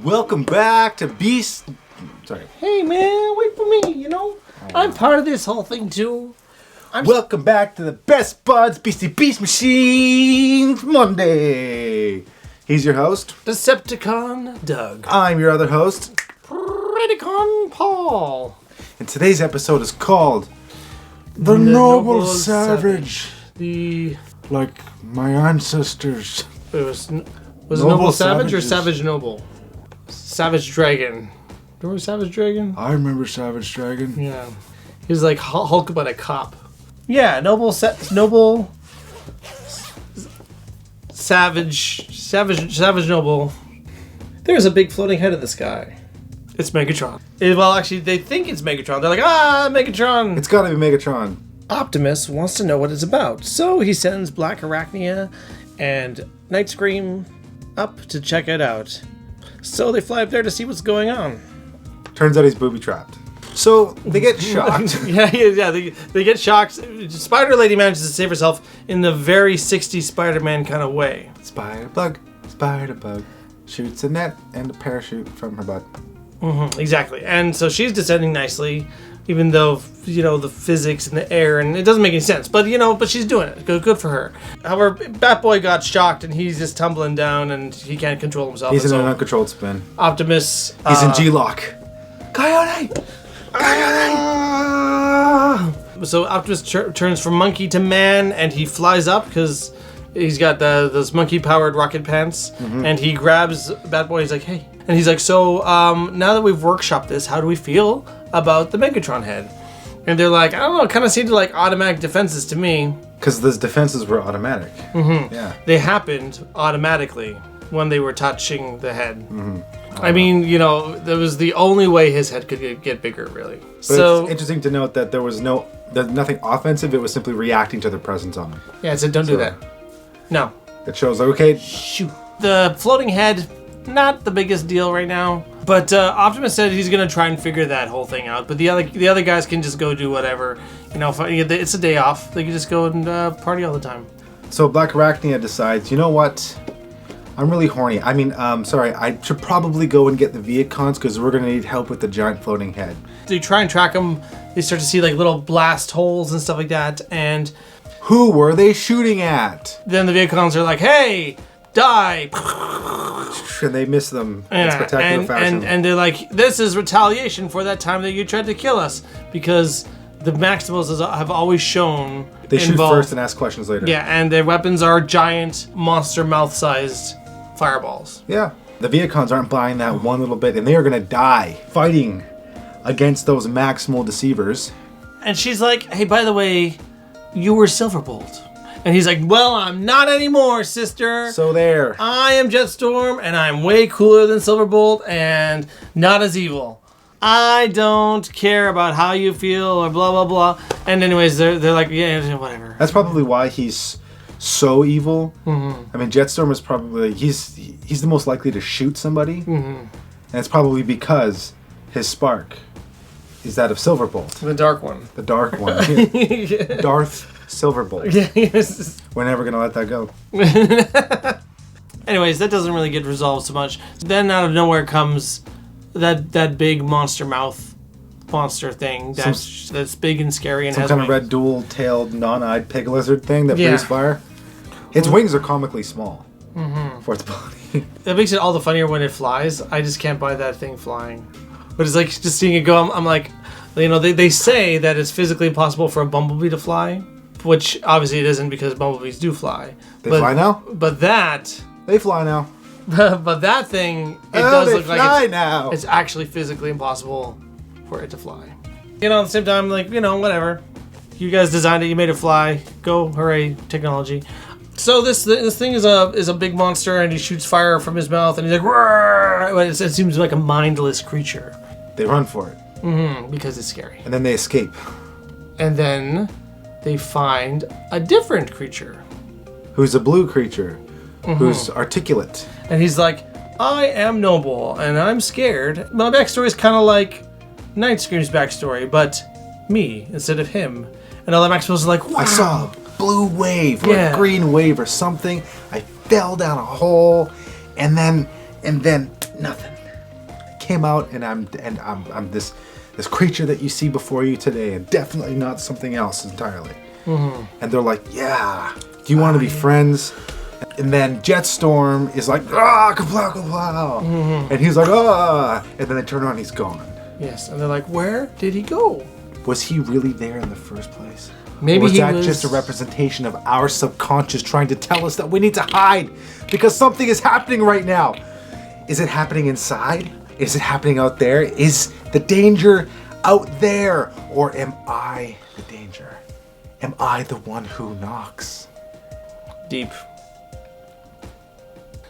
Welcome back to Beast... Sorry. Hey man, wait for me, you know? I'm part of this whole thing too. Welcome back to the Best Buds Beastie Beast Machines Monday. He's your host. Decepticon Doug. I'm your other host. Predacon Paul. And today's episode is called The Noble Savage. The... Like my ancestors. It was it Noble Noble Savage or Savages. Savage Noble? Savage Dragon. Remember Savage Dragon? I remember Savage Dragon. Yeah. He was like Hulk but a cop. Yeah, Noble Savage Noble. There's a big floating head in the sky. It's Megatron. Well, actually, they think it's Megatron. They're like, Megatron! It's gotta be Megatron. Optimus wants to know what it's about, so he sends Black Arachnia and Night Scream up to check it out. So they fly up there to see what's going on. Turns out he's booby-trapped. So they get shocked. Yeah, they get shocked. Spider Lady manages to save herself in the very 60s Spider-Man kind of way. Spider bug shoots a net and a parachute from her butt. Mm-hmm, exactly. And so she's descending nicely, even though, you know, the physics and the air, and it doesn't make any sense. But, you know, she's doing it. Good for her. However, Batboy got shocked, and he's just tumbling down, and he can't control himself. He's in an uncontrolled spin. Optimus... He's in G-Lock. Coyote! So Optimus turns from monkey to man, and he flies up, because he's got those monkey-powered rocket pants, and he grabs Batboy. He's like, hey. And he's like, so now that we've workshopped this, how do we feel about the Megatron head? And they're like, I don't know, it kind of seemed like automatic defenses to me. Because those defenses were automatic. Mm-hmm. Yeah. They happened automatically when they were touching the head. Mm-hmm. I mean, you know, that was the only way his head could get bigger, really. But so it's interesting to note that there was nothing offensive. It was simply reacting to their presence on him. Yeah, it said don't do that. No. It shows, like, okay. Shoot. The floating head, not the biggest deal right now. But Optimus said he's going to try and figure that whole thing out. But the other guys can just go do whatever. You know, it's a day off. They can just go and party all the time. So Black Arachnia decides, you know what? I'm really horny. I mean, sorry, I should probably go and get the Viacons because we're going to need help with the giant floating head. They try and track him. They start to see like little blast holes and stuff like that. And who were they shooting at? then the Viacons are like, hey, die. And they miss them in spectacular fashion. And they're like, this is retaliation for that time that you tried to kill us. Because the Maximals have always shown... They shoot first and ask questions later. Yeah, and their weapons are giant, monster mouth-sized fireballs. Yeah. The Viacons aren't buying that one little bit, and they are going to die fighting against those Maximal deceivers. And she's like, hey, by the way, you were Silverbolt. And he's like, well, I'm not anymore, sister. So there. I am Jetstorm, and I'm way cooler than Silverbolt, and not as evil. I don't care about how you feel, or blah, blah, blah. And anyways, they're like, yeah, whatever. That's probably why he's so evil. Mm-hmm. I mean, Jetstorm is probably... He's the most likely to shoot somebody. Mm-hmm. And it's probably because his spark is that of Silverbolt. The dark one. The dark one. Yeah. Darth Silverbolt. Yeah, yes. We're never going to let that go. Anyways, that doesn't really get resolved so much. Then out of nowhere comes that big monster thing that's big and scary and some has kind wings. of red dual-tailed, non-eyed pig lizard thing that breathes fire. Its wings are comically small for its body. That makes it all the funnier when it flies. I just can't buy that thing flying. But it's like just seeing it go. I'm like, you know, they say that it's physically impossible for a bumblebee to fly, which obviously it isn't because bumblebees do fly. They fly now? But that... They fly now. But that thing, it does look like now. It's actually physically impossible for it to fly. You know, at the same time, like, you know, whatever. You guys designed it, you made it fly. Go, hooray, technology. So this thing is a big monster, and he shoots fire from his mouth, and he's like, roar! It seems like a mindless creature. They run for it. Mm-hmm, because it's scary. And then they escape. And then they find a different creature. Who's a blue creature. Who's articulate. And he's like, I am noble, and I'm scared. My backstory is kind of like Night Scream's backstory, but me instead of him. And all the Maximals are like, wow. I saw a blue wave or a green wave or something. I fell down a hole, and then nothing. I came out, and I'm this creature that you see before you today, and definitely not something else entirely. And they're like, yeah, do you want to be friends? And then Jetstorm is like, kaplow, kaplow. And he's like, and then they turn around, he's gone. Yes, and they're like, where did he go? Was he really there in the first place? Maybe or was that just a representation of our subconscious trying to tell us that we need to hide because something is happening right now? Is it happening inside? Is it happening out there? Is the danger out there? Or am I the danger? Am I the one who knocks? Deep.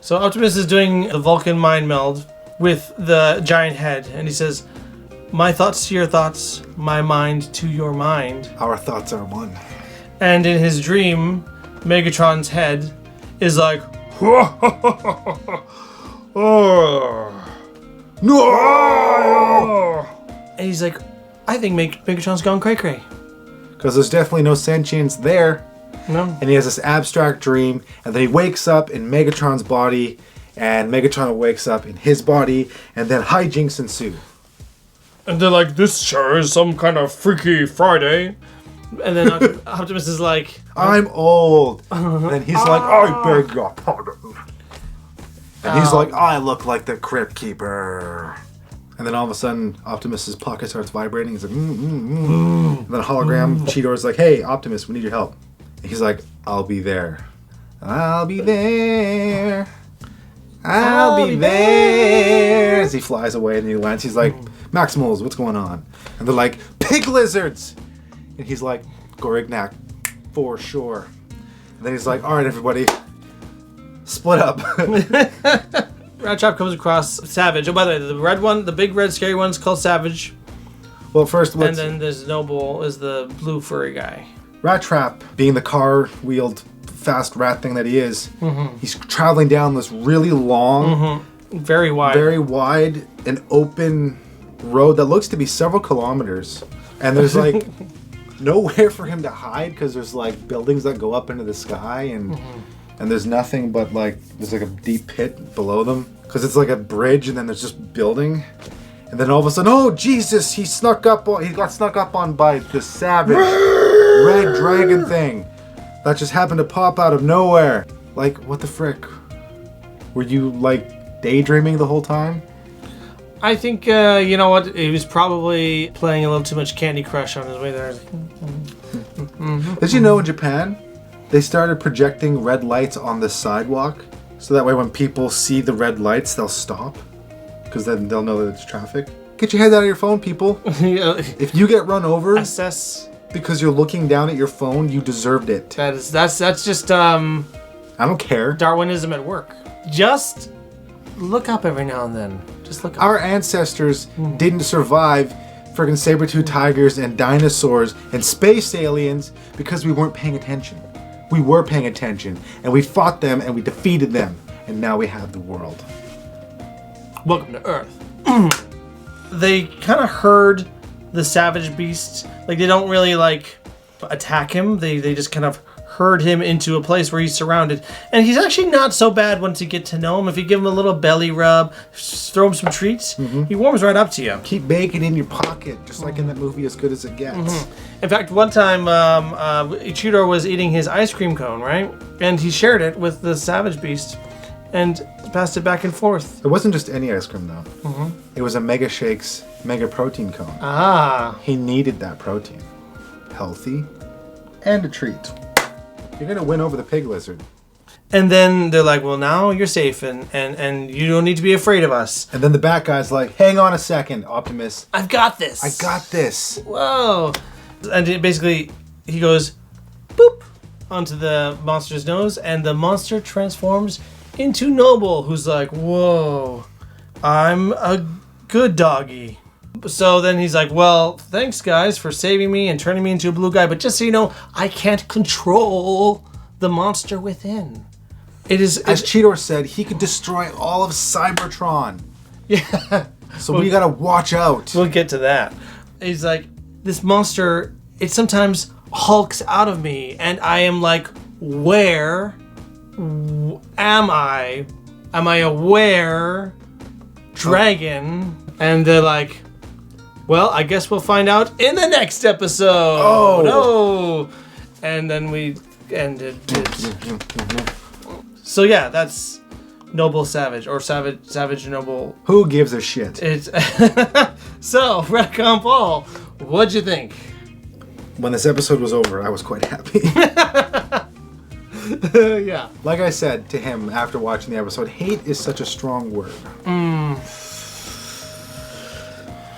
So Optimus is doing the Vulcan mind meld with the giant head, and he says, my thoughts to your thoughts, my mind to your mind. Our thoughts are one. And in his dream, Megatron's head is like, no! And he's like, I think Megatron's gone cray-cray. Because there's definitely no sentience there. No. And he has this abstract dream, and then he wakes up in Megatron's body, and Megatron wakes up in his body, and then hijinks ensue. And they're like, this sure is some kind of Freaky Friday. And then Optimus is like, I'm old. And then he's like, I beg your pardon. And he's like, I look like the Crypt Keeper. And then all of a sudden, Optimus's pocket starts vibrating. He's like, And then a hologram Cheetor's like, hey, Optimus, we need your help. And he's like, I'll be there. I'll be there. I'll be there. As he flies away and he lands, he's like, Maximals, what's going on? And they're like, pig lizards. And he's like, Gorignac, for sure. And then he's like, all right, everybody, split up. Rattrap comes across Savage. Oh, by the way, the red one, the big red scary one's called Savage. Well, first, and then there's Noble is the blue furry guy. Rattrap, being the car-wheeled fast rat thing that he is, he's traveling down this really long, very wide and open road that looks to be several kilometers. And there's like nowhere for him to hide because there's like buildings that go up into the sky and there's nothing but like there's like a deep pit below them because it's like a bridge and then there's just building. And then all of a sudden, oh Jesus, he got snuck up on by the savage red dragon thing that just happened to pop out of nowhere. Like, what the frick? Were you like daydreaming the whole time? I think, you know what, he was probably playing a little too much Candy Crush on his way there. Did you know in Japan, they started projecting red lights on the sidewalk so that way when people see the red lights, they'll stop? Because then they'll know that it's traffic. Get your head out of your phone, people. If you get run over because you're looking down at your phone, you deserved it. That's just I don't care. Darwinism at work. Just look up every now and then. Just look up. Our ancestors didn't survive friggin' saber-tooth tigers and dinosaurs and space aliens because we weren't paying attention. We were paying attention and we fought them and we defeated them and now we have the world. Welcome to Earth. They kind of herd the savage beast. Like, they don't really, like, attack him. They just kind of herd him into a place where he's surrounded. And he's actually not so bad once you get to know him. If you give him a little belly rub, throw him some treats, he warms right up to you. Keep bacon in your pocket, just like in that movie As Good As It Gets. In fact, one time, Cheetor was eating his ice cream cone, right? And he shared it with the savage beast. And passed it back and forth. It wasn't just any ice cream, though. It was a Mega Shakes Mega Protein Cone. He needed that protein. Healthy and a treat. You're going to win over the pig lizard. And then they're like, well, now you're safe and you don't need to be afraid of us. And then the bat guy's like, hang on a second, Optimus. I've got this. I got this. Whoa. And basically, he goes, boop, onto the monster's nose, and the monster transforms into Noble, who's like, whoa, I'm a good doggy. So then he's like, well, thanks guys for saving me and turning me into a blue guy, but just so you know, I can't control the monster within. As Cheetor said, he could destroy all of Cybertron. Yeah. So we gotta watch out. We'll get to that. He's like, this monster, it sometimes hulks out of me, and I am like, where am I? Am I a were dragon? And they're like, well, I guess we'll find out in the next episode. Oh no! And then we ended it. So yeah, that's Noble Savage, or Savage Noble. Who gives a shit? It's so Predacon Paul. What'd you think? When this episode was over, I was quite happy. Yeah. Like I said to him after watching the episode, hate is such a strong word.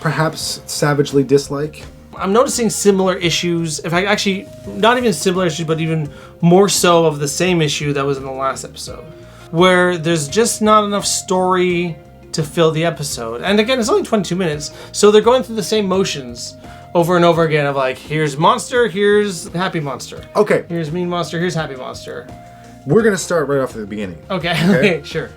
Perhaps savagely dislike. I'm noticing similar issues. In fact, actually, not even similar issues, but even more so of the same issue that was in the last episode, where there's just not enough story to fill the episode. And again, it's only 22 minutes, so they're going through the same motions over and over again of like, here's monster, here's happy monster. Okay. Here's mean monster, here's happy monster. We're going to start right off at the beginning. Okay. Sure.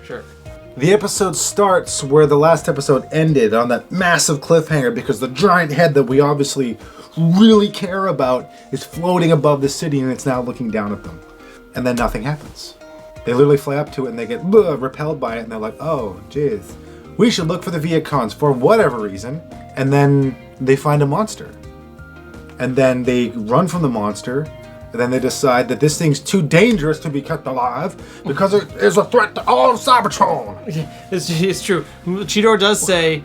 The episode starts where the last episode ended, on that massive cliffhanger, because the giant head that we obviously really care about is floating above the city, and it's now looking down at them. And then nothing happens. They literally fly up to it and they get repelled by it, and they're like, oh, jeez. We should look for the Viacons for whatever reason. And then they find a monster. And then they run from the monster. And then they decide that this thing's too dangerous to be kept alive because it is a threat to all of Cybertron. It's true. Cheetor does say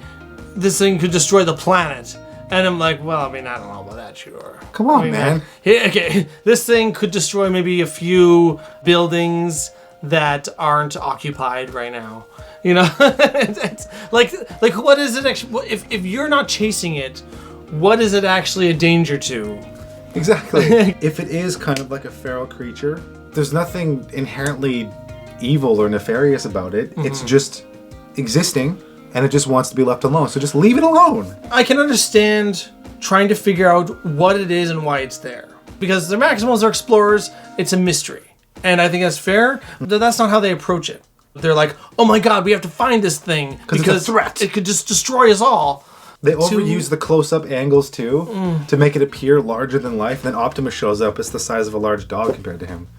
this thing could destroy the planet. And I'm like, well, I mean, I don't know about that, Cheetor. Come on, man. Okay, this thing could destroy maybe a few buildings that aren't occupied right now. You know, it's like what is it actually? If you're not chasing it, what is it actually a danger to? Exactly. If it is kind of like a feral creature, there's nothing inherently evil or nefarious about it. Mm-hmm. It's just existing, and it just wants to be left alone. So just leave it alone. I can understand trying to figure out what it is and why it's there. Because they're Maximals, they're explorers, it's a mystery. And I think that's fair, but that's not how they approach it. They're like, oh my god, we have to find this thing because it's a threat. It could just destroy us all. They overuse the close-up angles, too, to make it appear larger than life. Then Optimus shows up. It's the size of a large dog compared to him.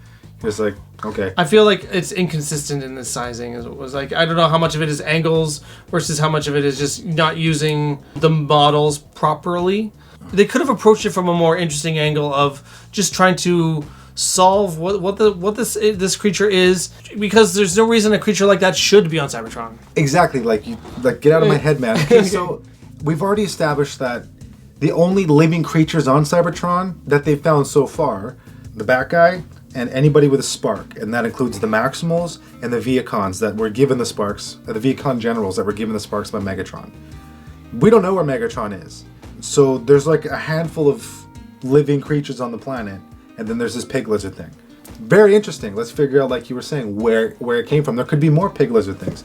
It's like, okay. I feel like it's inconsistent in the sizing. It was like, I don't know how much of it is angles versus how much of it is just not using the models properly. They could have approached it from a more interesting angle of just trying to solve what this creature is, because there's no reason a creature like that should be on Cybertron. Exactly. Like get out of my head, man. Okay, so we've already established that the only living creatures on Cybertron that they've found so far, the Bat Guy and anybody with a spark, and that includes the Maximals and the Viacons that were given the sparks, the Viacon generals that were given the sparks by Megatron. We don't know where Megatron is. So there's like a handful of living creatures on the planet, and then there's this pig lizard thing. Very interesting. Let's figure out, like you were saying, where it came from. There could be more pig lizard things.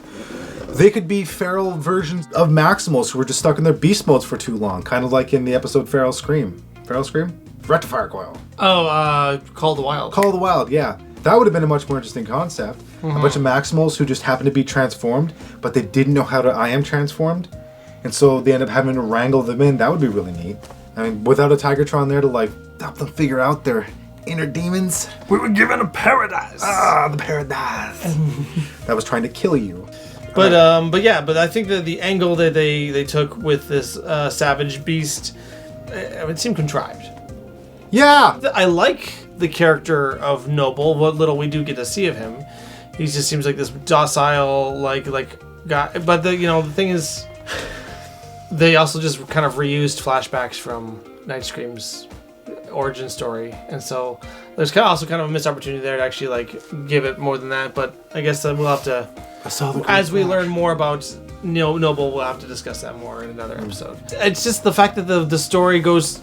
They could be feral versions of Maximals who were just stuck in their beast modes for too long, kind of like in the episode Feral Scream. Feral Scream? Rectifier Coil. Oh, Call of the Wild. Call of the Wild, yeah. That would have been a much more interesting concept. Mm-hmm. A bunch of Maximals who just happened to be transformed, but they didn't know how to I am transformed. And so they end up having to wrangle them in. That would be really neat. I mean, without a Tigertron there to like help them figure out their inner demons. We were given a paradise. Ah, the paradise. That was trying to kill you. But I think that the angle that they took with this savage beast, it seemed contrived. Yeah. I like the character of Noble. What little we do get to see of him, he just seems like this docile like guy. But the thing is, they also just kind of reused flashbacks from Night Scream's origin story, and so there's also kind of a missed opportunity there to actually like give it more than that. But I guess we'll have to, as we learn more about Noble, we'll have to discuss that more in another episode. It's just the fact that the story goes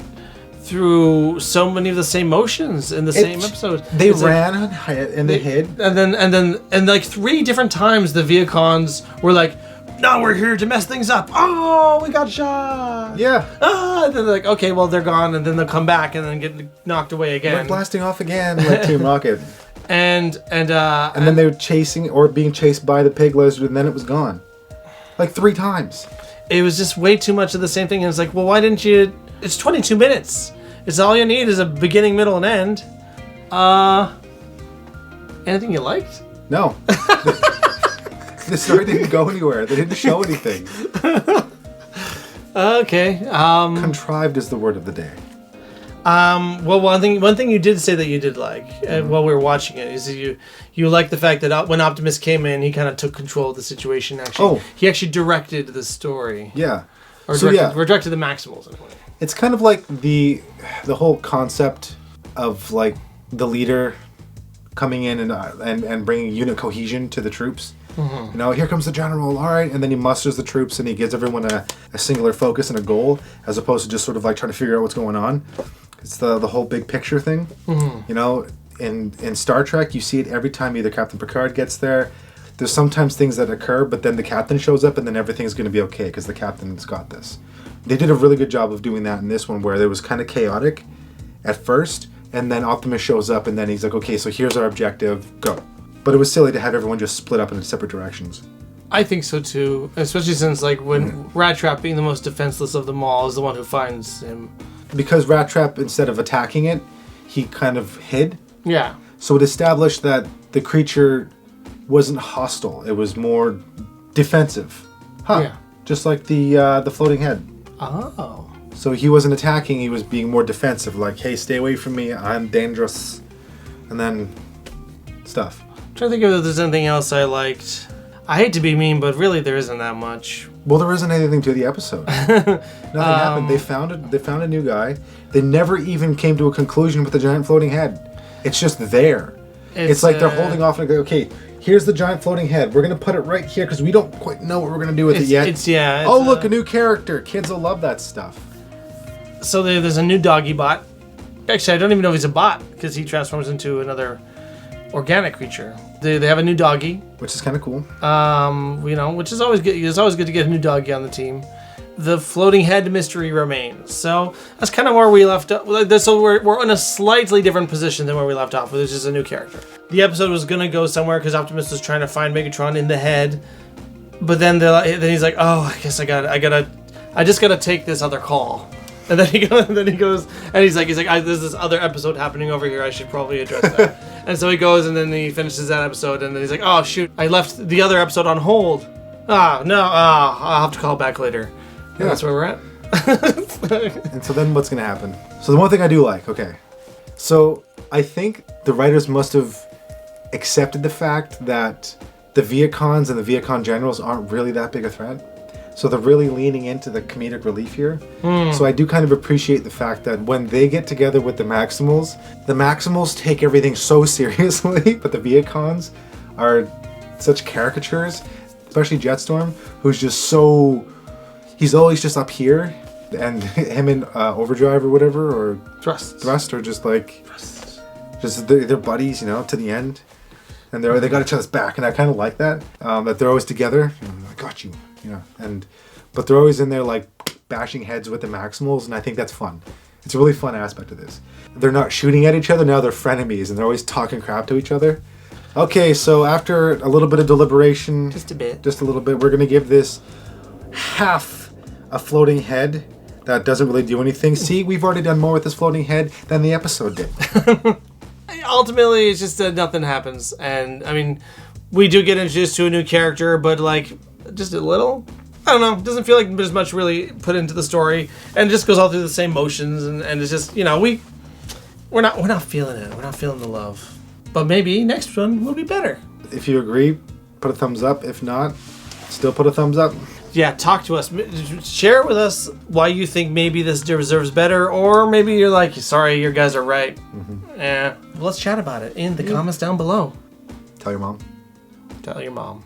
through so many of the same motions in the same episode. They ran and they hid, and then like 3 different times the Viacons were like, now we're here to mess things up. Oh, we got shot. Yeah. And then they're like, okay, well, they're gone, and then they'll come back and then get knocked away again. We're blasting off again like Team Rocket. And then they were chasing or being chased by the pig lizard, and then it was gone. Like 3 times. It was just way too much of the same thing. And it's like, well, why didn't you... It's 22 minutes. It's all you need is a beginning, middle, and end. Anything you liked? No. The story didn't go anywhere. They didn't show anything. Okay. Contrived is the word of the day. Well, one thing you did say that you did like while we were watching it is you liked the fact that when Optimus came in, he kind of took control of the situation. Actually, he actually directed the story. Yeah, or directed the Maximals in a way. It's kind of like the whole concept of like the leader coming in and bringing unit cohesion to the troops. Mm-hmm. You know, here comes the general, all right, and then he musters the troops and he gives everyone a singular focus and a goal, as opposed to just sort of like trying to figure out what's going on. It's the whole big picture thing. Mm-hmm. You know, in Star Trek, you see it every time either Captain Picard gets there. There's sometimes things that occur, but then the captain shows up and then everything's going to be okay because the captain's got this. They did a really good job of doing that in this one, where it was kind of chaotic at first, and then Optimus shows up and then he's like, okay, so here's our objective, go. But it was silly to have everyone just split up into separate directions. I think so too, especially since like when Rat Trap, being the most defenseless of them all, is the one who finds him. Because Rat Trap, instead of attacking it, he kind of hid. Yeah. So it established that the creature wasn't hostile; it was more defensive. Yeah. Just like the floating head. Oh. So he wasn't attacking; he was being more defensive. Like, hey, stay away from me! I'm dangerous. And then stuff. I'm trying to think if there's anything else I liked. I hate to be mean, but really there isn't that much. Well, there isn't anything to the episode. Nothing happened. They found a new guy. They never even came to a conclusion with the giant floating head. It's just there. It's like they're holding off and go, okay, here's the giant floating head. We're going to put it right here because we don't quite know what we're going to do with it yet. Look, a new character. Kids will love that stuff. So there's a new doggy bot. Actually, I don't even know if he's a bot because he transforms into another organic creature. They have a new doggy, which is kind of cool. You know, which is always good. It's always good to get a new doggy on the team. The floating head mystery remains. So that's kind of where we left up. So we're in a slightly different position than where we left off, where there's just a new character. The episode was gonna go somewhere because Optimus was trying to find Megatron in the head, but then he's like, oh, I guess I just gotta take this other call. And then he goes, and he's like, there's this other episode happening over here. I should probably address that. And so he goes, and then he finishes that episode, and then he's like, oh shoot, I left the other episode on hold. I'll have to call back later. And that's where we're at. And so then what's gonna happen? So the one thing I do like, okay, so I think the writers must have accepted the fact that the Viacons and the Viacon generals aren't really that big a threat. So they're really leaning into the comedic relief here. So I do kind of appreciate the fact that when they get together with the Maximals take everything so seriously, but the Viacons are such caricatures, especially Jetstorm, who's just so... He's always just up here, and him in Overdrive or whatever, or Thrust are just like... Just they're buddies, you know, to the end. And they got each other's back, and I kind of like that. That they're always together. I got you. But they're always in there like bashing heads with the Maximals, and I think that's fun. It's a really fun aspect of this. They're not shooting at each other, now they're frenemies, and they're always talking crap to each other. Okay, so after a little bit of deliberation, just a little bit, we're going to give this half a floating head that doesn't really do anything. See, we've already done more with this floating head than the episode did. Ultimately, it's just that nothing happens, and I mean, we do get introduced to a new character, but like, just a little. I don't know. It doesn't feel like there's much really put into the story, and it just goes all through the same motions, and it's just, you know, we're not feeling it. We're not feeling the love. But maybe next one will be better. If you agree, put a thumbs up. If not, still put a thumbs up. Yeah, talk to us. Share with us why you think maybe this deserves better, or maybe you're like, sorry, you guys are right. Yeah. Let's chat about it in the comments down below. Tell your mom. Tell your mom.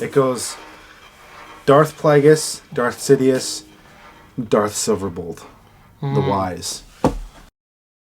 It goes Darth Plagueis, Darth Sidious, Darth Silverbolt, the Wise.